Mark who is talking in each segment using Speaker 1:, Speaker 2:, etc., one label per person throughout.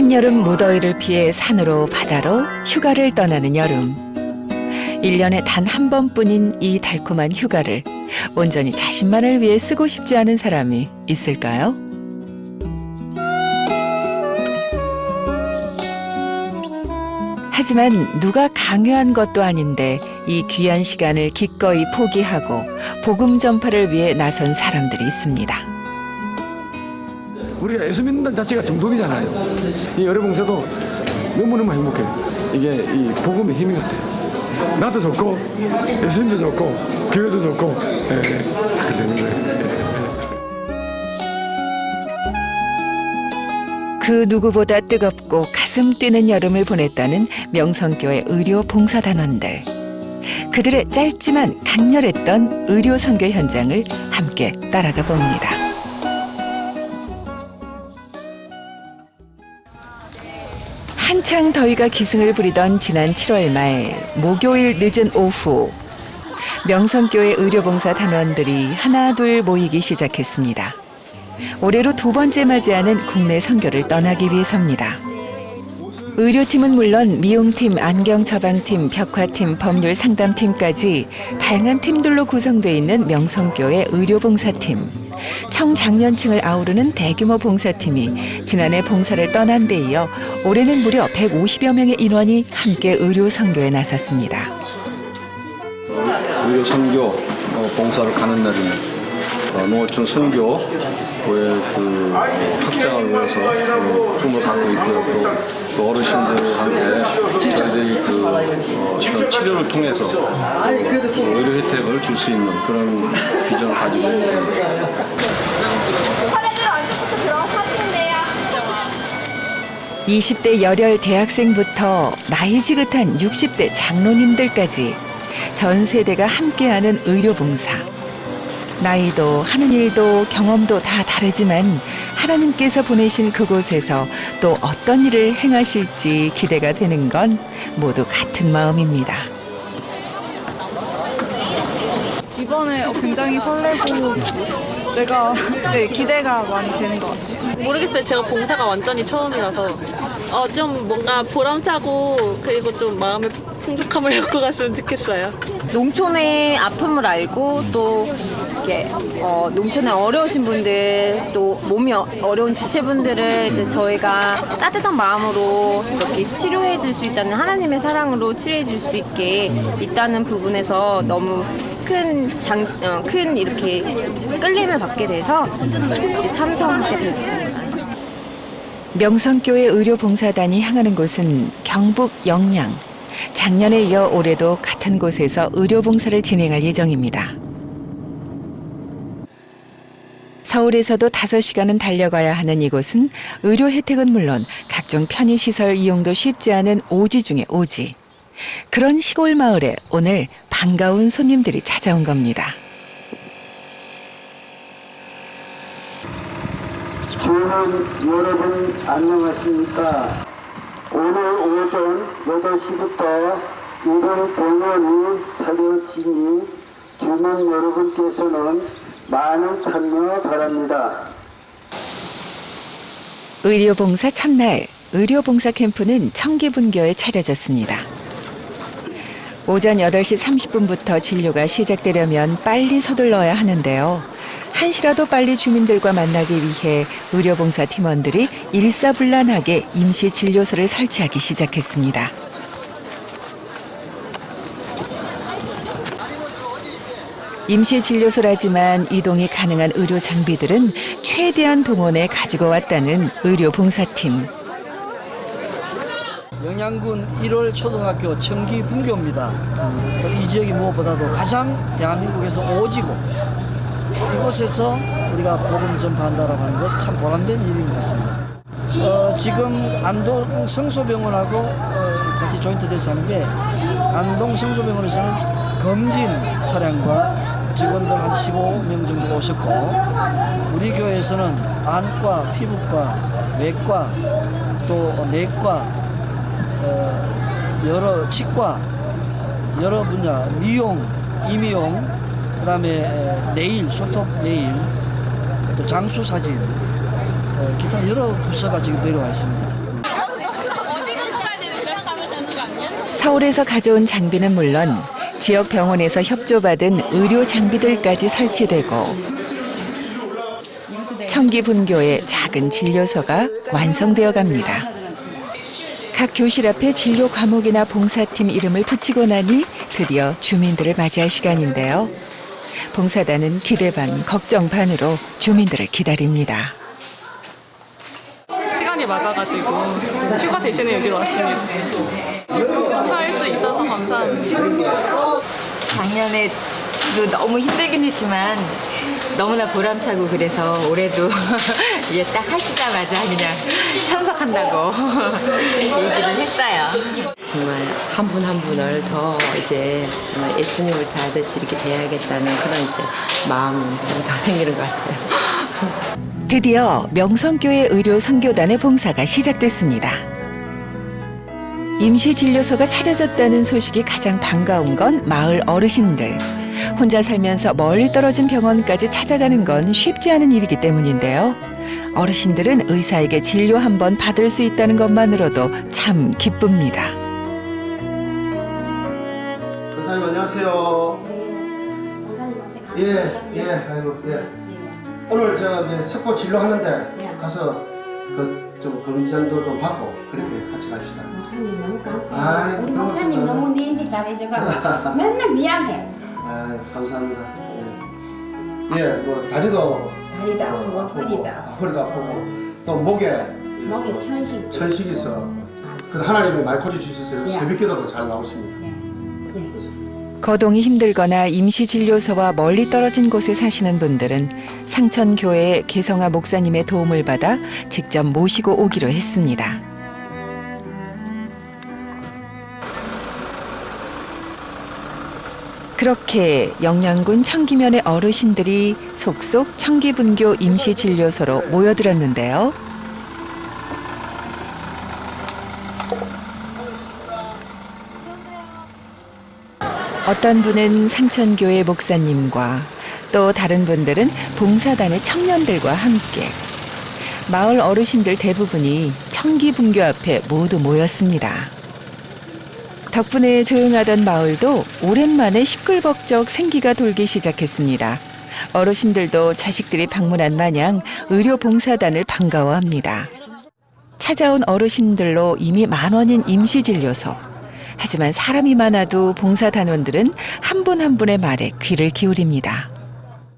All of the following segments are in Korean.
Speaker 1: 한여름 무더위를 피해 산으로 바다로 휴가를 떠나는 여름. 1년에 단 한 번뿐인 이 달콤한 휴가를 온전히 자신만을 위해 쓰고 싶지 않은 사람이 있을까요? 하지만 누가 강요한 것도 아닌데 이 귀한 시간을 기꺼이 포기하고 복음 전파를 위해 나선 사람들이 있습니다.
Speaker 2: 우리가 예수 믿는다는 자체가 정복이잖아요. 이 열애봉사도 너무너무 행복해요. 이게 이 복음의 힘인 것 같아요. 나도 좋고 예수님도 좋고 교회도 좋고 다 그렇게 되는 거예요.
Speaker 1: 그 누구보다 뜨겁고 가슴 뛰는 여름을 보냈다는 명성교회 의료 봉사단원들. 그들의 짧지만 강렬했던 의료 선교 현장을 함께 따라가 봅니다. 한창 더위가 기승을 부리던 지난 7월 말 목요일 늦은 오후 명성교회 의료봉사 단원들이 하나둘 모이기 시작했습니다. 올해로 두 번째 맞이하는 국내 선교를 떠나기 위해서입니다. 의료팀은 물론 미용팀, 안경처방팀, 벽화팀, 법률상담팀까지 다양한 팀들로 구성되어 있는 명성교회 의료봉사팀. 청장년층을 아우르는 대규모 봉사팀이 지난해 봉사를 떠난 데 이어 올해는 무려 150여 명의 인원이 함께 의료 선교에 나섰습니다.
Speaker 3: 의료 선교 봉사를 가는 날입니다. 농어촌 선교의 그 확장을 위해서 꿈을 갖고 있고요. 또 어르신들한테 저희들이 그 어떤 치료를 통해서 의료 혜택을 줄 수 있는 그런 비전을 가지고 있습니다.
Speaker 1: 20대 열혈 대학생부터 나이 지긋한 60대 장로님들까지 전 세대가 함께하는 의료봉사. 나이도 하는 일도 경험도 다 다르지만 하나님께서 보내신 그곳에서 또 어떤 일을 행하실지 기대가 되는 건 모두 같은 마음입니다.
Speaker 4: 이번에 굉장히 설레고 내가 기대가 많이 되는 것 같아요.
Speaker 5: 모르겠어요. 제가 봉사가 완전히 처음이라서 좀 뭔가 보람차고 그리고 좀 마음의 풍족함을 갖고 갔으면 좋겠어요.
Speaker 6: 농촌의 아픔을 알고 또 이렇게 농촌에 어려우신 분들 또 몸이 어려운 지체분들을 이제 저희가 따뜻한 마음으로 이렇게 치료해 줄 수 있다는 하나님의 사랑으로 치료해 줄 수 있게 있다는 부분에서 너무 큰 이렇게 끌림을 받게 돼서 이제 참석하게 됐습니다.
Speaker 1: 명성교회 의료봉사단이 향하는 곳은 경북 영양. 작년에 이어 올해도 같은 곳에서 의료봉사를 진행할 예정입니다. 서울에서도 5시간은 달려가야 하는 이곳은 의료 혜택은 물론 각종 편의시설 이용도 쉽지 않은 오지 중의 오지. 그런 시골 마을에 오늘 반가운 손님들이 찾아온 겁니다.
Speaker 7: 주는 여러분 안녕하십니까? 오늘 오전 8시부터 이런 병원이 차려지니 주민 여러분께서는 많은 참여 바랍니다.
Speaker 1: 의료봉사 첫날, 의료봉사 캠프는 청기분교에 차려졌습니다. 오전 8시 30분부터 진료가 시작되려면 빨리 서둘러야 하는데요. 한시라도 빨리 주민들과 만나기 위해 의료봉사 팀원들이 일사불란하게 임시 진료소를 설치하기 시작했습니다. 임시 진료소라지만 이동이 가능한 의료 장비들은 최대한 동원해 가지고 왔다는 의료봉사팀.
Speaker 8: 영양군 1월 초등학교 청기분교입니다. 또 이 지역이 무엇보다도 가장 대한민국에서 오지고 이곳에서 우리가 복음 전파한다라고 하는 것 참 보람된 일인 것 같습니다. 지금 안동 성소병원하고 같이 조인트 돼서 하는데 안동 성소병원에서는 검진 차량과 직원들 한 15명 정도 오셨고 우리 교회에서는 안과, 피부과, 외과, 또 내과, 여러 치과, 여러 분야, 미용, 이미용, 그다음에 네일, 손톱 네일, 또 장수 사진, 기타 여러 부서가 지금 내려와 있습니다.
Speaker 1: 서울에서 가져온 장비는 물론 지역 병원에서 협조받은 의료 장비들까지 설치되고 청기분교의 작은 진료소가 완성되어 갑니다. 각 교실 앞에 진료 과목이나 봉사팀 이름을 붙이고 나니 드디어 주민들을 맞이할 시간인데요. 봉사단은 기대 반, 걱정 반으로 주민들을 기다립니다.
Speaker 5: 시간이 맞아가지고 휴가 대신에 여기로 왔습니다. 봉사할 수 있어서 감사합니다.
Speaker 9: 작년에도 너무 힘들긴 했지만 너무나 보람차고 그래서 올해도 이제 딱 하시자마자 그냥 참석한다고 얘기를 했어요.
Speaker 10: 정말 한 분 한 분을 더 이제 정말 예수님을 다하듯이 이렇게 대해야겠다는 그런 이제 마음이 좀 더 생기는 것 같아요.
Speaker 1: 드디어 명성교회 의료 선교단의 봉사가 시작됐습니다. 임시진료소가 차려졌다는 소식이 가장 반가운 건 마을 어르신들. 혼자 살면서 멀리 떨어진 병원까지 찾아가는 건 쉽지 않은 일이기 때문인데요. 어르신들은 의사에게 진료 한번 받을 수 있다는 것만으로도 참 기쁩니다.
Speaker 11: 의사님 안녕하세요.
Speaker 12: 목사님 어제
Speaker 11: 아이고, 오늘 저 석고 진료하는데 가서 좀 검진도 좀 받고 그렇게 같이 갑시다.
Speaker 12: 목사님 너무 감사해요. 우리 목사님 너무 내 일 잘해줘가 맨날 미안해.
Speaker 11: 감사합니다. 뭐 다리도
Speaker 12: 아프고
Speaker 11: 허리도 아프고 또 목에 천식 있어. 그 하나님이 많이 고쳐 주셨어요. 새벽기도도 잘 나오십니다.
Speaker 1: 거동이 힘들거나 임시진료소와 멀리 떨어진 곳에 사시는 분들은 상천교회의 개성아 목사님의 도움을 받아 직접 모시고 오기로 했습니다. 그렇게 영양군 청기면의 어르신들이 속속 청기분교 임시진료소로 모여들었는데요. 어떤 분은 상천교회 목사님과 또 다른 분들은 봉사단의 청년들과 함께 마을 어르신들 대부분이 청기분교 앞에 모두 모였습니다. 덕분에 조용하던 마을도 오랜만에 시끌벅적 생기가 돌기 시작했습니다. 어르신들도 자식들이 방문한 마냥 의료봉사단을 반가워합니다. 찾아온 어르신들로 이미 만원인 임시진료소. 하지만 사람이 많아도 봉사단원들은 한 분 한 분의 말에 귀를 기울입니다.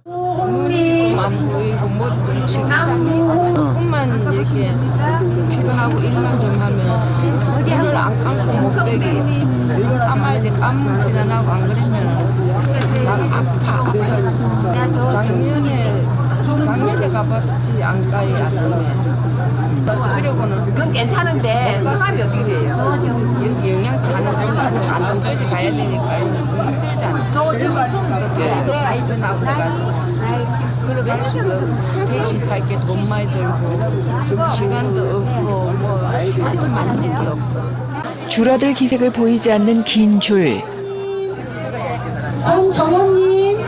Speaker 13: 물이 안 보이고 머리도 조금만 이렇게 필요하고 일만 좀 하면 눈을 안 감고 못 빼기 감아야 돼. 감으면 일어나고 안 그러면 난 아파. 작년에 가봤지 안가에 아프네. 그리고는
Speaker 9: 그건 괜찮은데 사람이 어떻게 돼요?
Speaker 13: 여기 영양 사는 데는 안동까지 가야 되니까 힘들잖아. 또 다리도 발전하고 해가지고 그래가지고 택시 탈 게 돈 많이 들고 시간도 없고 뭐 하도 많은 게 없어.
Speaker 1: 줄어들 기색을 보이지 않는 긴 줄.
Speaker 12: 정원님.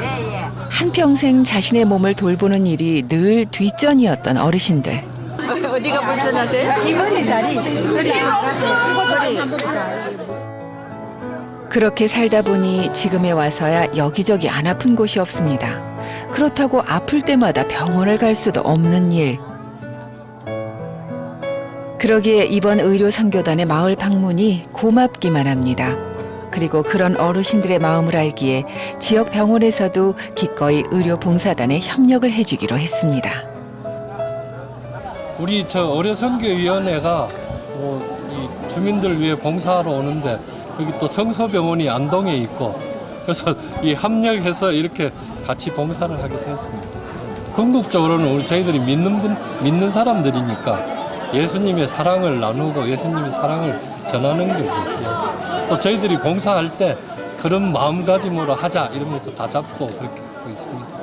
Speaker 1: 한평생 자신의 몸을 돌보는 일이 늘 뒷전이었던 어르신들.
Speaker 9: 어디가 불편하세요?
Speaker 13: 이거는 다리.
Speaker 9: 허리.
Speaker 1: 그렇게 살다 보니 지금에 와서야 여기저기 안 아픈 곳이 없습니다. 그렇다고 아플 때마다 병원을 갈 수도 없는 일. 그러기에 이번 의료 선교단의 마을 방문이 고맙기만 합니다. 그리고 그런 어르신들의 마음을 알기에 지역 병원에서도 기꺼이 의료 봉사단에 협력을 해주기로 했습니다.
Speaker 14: 우리 의료 선교위원회가 이 주민들 위해 봉사하러 오는데 여기 또 성서병원이 안동에 있고 그래서 이 합력해서 이렇게 같이 봉사를 하게 됐습니다. 궁극적으로는 저희들이 믿는 사람들이니까 예수님의 사랑을 나누고 예수님의 사랑을 전하는 거죠. 또 저희들이 봉사할 때 그런 마음가짐으로 하자 이러면서 다 잡고 그렇게 하고 있습니다.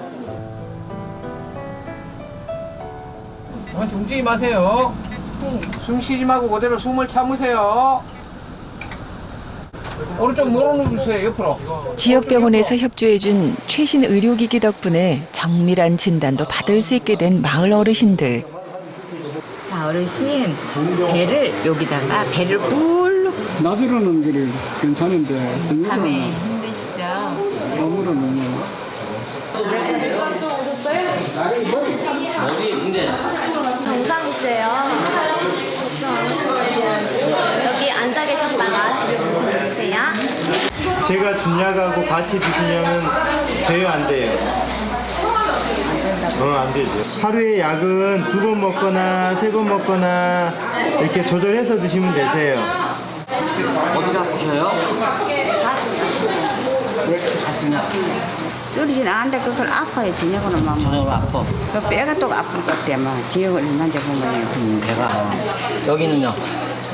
Speaker 15: 다시 움직이지 마세요. 숨 쉬지 말고 그대로 숨을 참으세요. 오른쪽 눌러주세요. 옆으로.
Speaker 1: 지역병원에서 협조해준 최신 의료기기 덕분에 정밀한 진단도 받을 수 있게 된 마을 어르신들.
Speaker 9: 자, 어르신 배를 여기다가 배를 뿔
Speaker 2: 낮으로는 그래 괜찮은데 저녁으로는
Speaker 9: 밤에 힘드시죠?
Speaker 2: 밤으로는
Speaker 16: 정상이세요. 여기 앉아 계셨다가 집에 오시면 되세요.
Speaker 17: 제가 준약하고 같이 드시면은 돼요, 안 돼요? 안 되죠. 하루에 약은 2번 먹거나 3번 먹거나 이렇게 조절해서 드시면 되세요.
Speaker 8: 어디가 아프셔요? 왜 가슴이
Speaker 13: 쫄지는 않는데 그걸 아파요. 저녁으로 막.
Speaker 8: 저녁으로 아파?
Speaker 13: 그 뼈가 또 아플 것 같아. 막 지역을 있는데 보면요.
Speaker 8: 배가. 여기는요?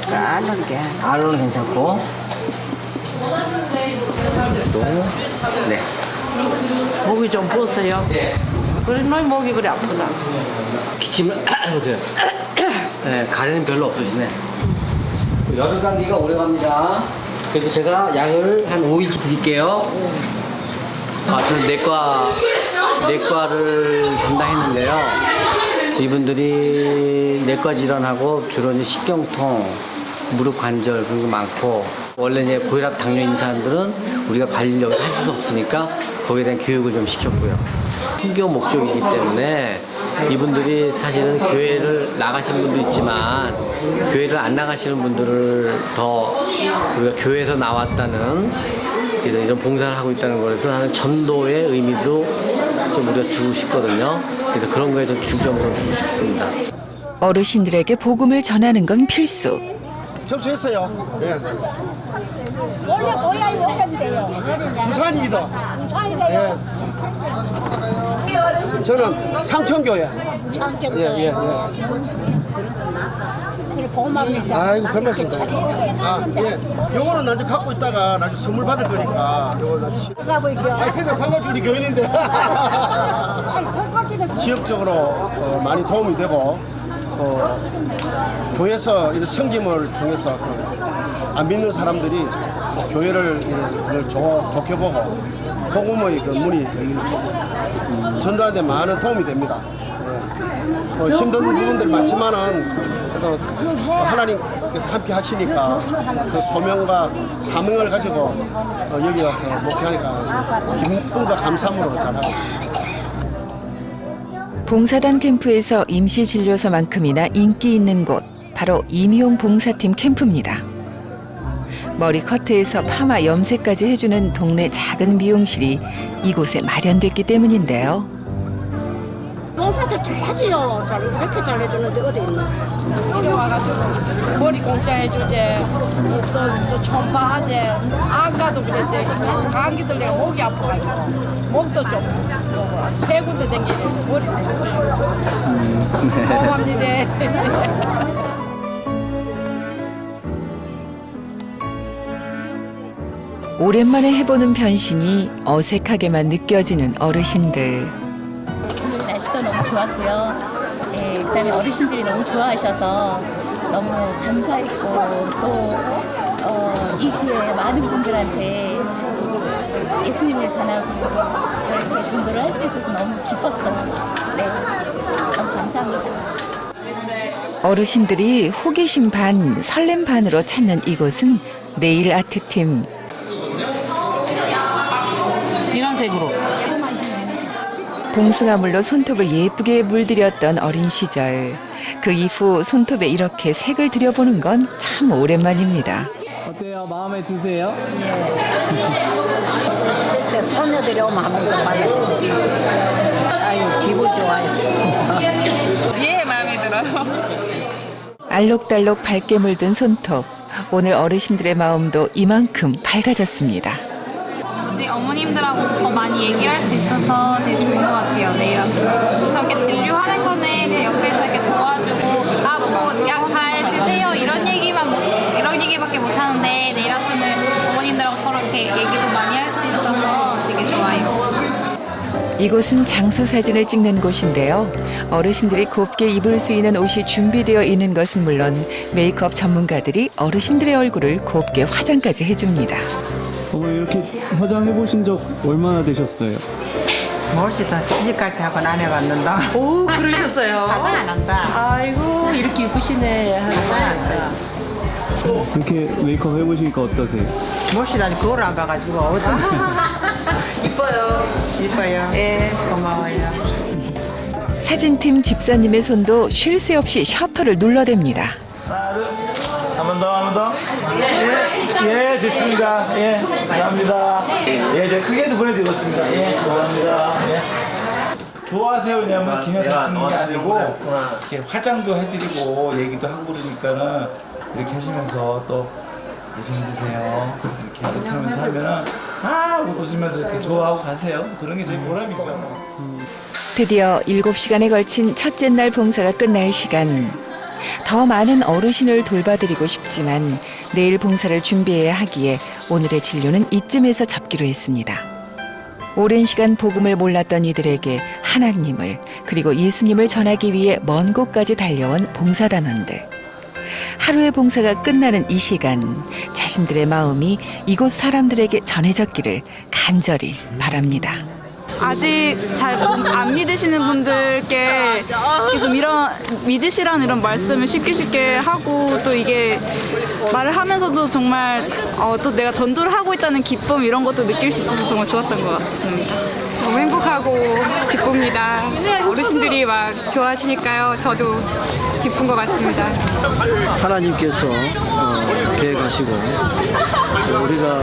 Speaker 13: 그 알는 게.
Speaker 8: 알로는 괜찮고. 네.
Speaker 9: 목이 좀 부었어요. 그래, 너희 목이 그래 아프나?
Speaker 8: 기침을 해보세요. 네, 가래는 별로 없으시네. 여름 감기가 오래 갑니다. 그래서 제가 약을 한 5일치 드릴게요. 저는 내과를 담당했는데요. 이분들이 내과 질환하고 주로 이제 식경통, 무릎 관절 그런 거 많고, 원래 이제 고혈압 당뇨 있는 사람들은 우리가 관리력을 할 수 없으니까 거기에 대한 교육을 좀 시켰고요. 순교 목적이기 때문에 이분들이 사실은 교회를 나가시는 분도 있지만 교회를 안 나가시는 분들을 더 우리가 교회에서 나왔다는 이런 봉사를 하고 있다는 거에서 하는 전도의 의미도 좀 우리가 주고 싶거든요. 그래서 그런 거에 좀 중점을 두고 싶습니다.
Speaker 1: 어르신들에게 복음을 전하는 건 필수.
Speaker 11: 접수했어요. 네.
Speaker 12: 원래 고향이 어딘데요?
Speaker 11: 부산이다. 예. 저는 상천교회.
Speaker 12: 창정교회.
Speaker 11: 예.
Speaker 12: 그래 고맙습니다.
Speaker 11: 아이고 별말씀다. 예. 요거는 나중에 갖고 있다가 나중에 선물 받을 거니까 요걸 나
Speaker 12: 가보이죠.
Speaker 11: 그냥 반갑지 우리 교인인데. 지역적으로 많이 도움이 되고 교회에서 이런 섬김을 통해서 안 믿는 사람들이 교회를 좋게 보고 복음의 그 문이 열릴 수 있습니다. 전도하는데 많은 도움이 됩니다. 예. 힘든 부분들 많지만은 그래도 하나님께서 함께 하시니까 그 소명과 사명을 가지고 여기 와서 목회하니까 기쁨과 감사함으로 잘 하고 있습니다.
Speaker 1: 봉사단 캠프에서 임시진료소만큼이나 인기 있는 곳, 바로 임용 봉사팀 캠프입니다. 머리 커트에서 파마 염색까지 해주는 동네 작은 미용실이 이곳에 마련됐기 때문인데요.
Speaker 12: 봉사도 잘하지요. 이렇게 잘해주는데 어디 있나?
Speaker 9: 이리 와가지고 머리 공짜 해주지, 또 촌바하지. 아까도 그랬지. 감기들 내가 목이 아파가지고 목도 좀 세 군데 댕기네. 머리 고맙니다.
Speaker 1: 오랜만에 해보는 변신이 어색하게만 느껴지는 어르신들.
Speaker 18: 오늘 날씨도 너무 좋았고요. 네, 그다음에 어르신들이 너무 좋아하셔서 너무 감사했고 또 이 기회에 많은 분들한테 예수님을 전하고 그렇게 전도를 할 수 있어서 너무 기뻤어요. 네, 너무 감사합니다.
Speaker 1: 어르신들이 호기심 반, 설렘 반으로 찾는 이곳은 네일 아트팀.
Speaker 9: 이런 색으로.
Speaker 1: 봉숭아물로 손톱을 예쁘게 물들였던 어린 시절. 그 이후 손톱에 이렇게 색을 들여보는 건 참 오랜만입니다.
Speaker 17: 어때요? 마음에 드세요?
Speaker 13: 그때 소녀들이 오면 한번 좀 받아요. 아유 기분 좋아요.
Speaker 9: 예, 마음에 들어요.
Speaker 1: 알록달록 밝게 물든 손톱. 오늘 어르신들의 마음도 이만큼 밝아졌습니다.
Speaker 16: 뭐지 어머님들하고 더 많이 얘기를 할 수 있어서 되게 좋은 것 같아요. 네일아트. 저렇게 진료하는 거는 그냥 옆에서 이렇게 도와주고 뭐 약 잘 드세요 이런 얘기밖에 못 하는데 네일아트는 어머님들하고 서로 이렇게 얘기도 많이 할 수 있어서 되게 좋아요.
Speaker 1: 이곳은 장수 사진을 찍는 곳인데요. 어르신들이 곱게 입을 수 있는 옷이 준비되어 있는 것은 물론 메이크업 전문가들이 어르신들의 얼굴을 곱게 화장까지 해줍니다.
Speaker 17: 어머니 이렇게 화장해 보신 적 얼마나 되셨어요?
Speaker 13: 멋있다. 시집갈 때 하고는 안 해봤는다.
Speaker 10: 오, 그러셨어요?
Speaker 13: 화장 안 한다.
Speaker 10: 아이고, 이렇게 이쁘시네.
Speaker 13: 화장 안 한다.
Speaker 17: 이렇게 메이크업 해보시니까 어떠세요?
Speaker 13: 멋이 아직 거울 안 봐가지고 이뻐요. 이뻐요. 예, 고마워요.
Speaker 1: 사진팀 집사님의 손도 쉴 새 없이 셔터를 눌러댑니다.
Speaker 17: 한 번 더. 예, 됐습니다. 예, 감사합니다. 예, 제가 크게도 보내드렸습니다. 예, 감사합니다. 예.
Speaker 19: 좋아하세요? 왜냐면 기념사진 찍는 게 아니고 이렇게 화장도 해드리고 얘기도 하고 그러니까는 이렇게 하시면서 또 예정 드세요 이렇게 하면서 하면은 웃으면서 이렇게 좋아하고 가세요. 그런 게 제 보람이죠.
Speaker 1: 드디어 7시간에 걸친 첫째 날 봉사가 끝날 시간. 더 많은 어르신을 돌봐드리고 싶지만 내일 봉사를 준비해야 하기에 오늘의 진료는 이쯤에서 잡기로 했습니다. 오랜 시간 복음을 몰랐던 이들에게 하나님을 그리고 예수님을 전하기 위해 먼 곳까지 달려온 봉사단원들. 하루의 봉사가 끝나는 이 시간, 자신들의 마음이 이곳 사람들에게 전해졌기를 간절히 바랍니다.
Speaker 4: 아직 잘 안 믿으시는 분들께 좀 이런 믿으시라는 이런 말씀을 쉽게 하고 또 이게 말을 하면서도 정말 또 내가 전도를 하고 있다는 기쁨 이런 것도 느낄 수 있어서 정말 좋았던 것 같습니다.
Speaker 20: 너무 행복하고 기쁩니다. 어르신들이 막 좋아하시니까요. 저도 기쁜 것 같습니다.
Speaker 8: 하나님께서 계획하시고 우리가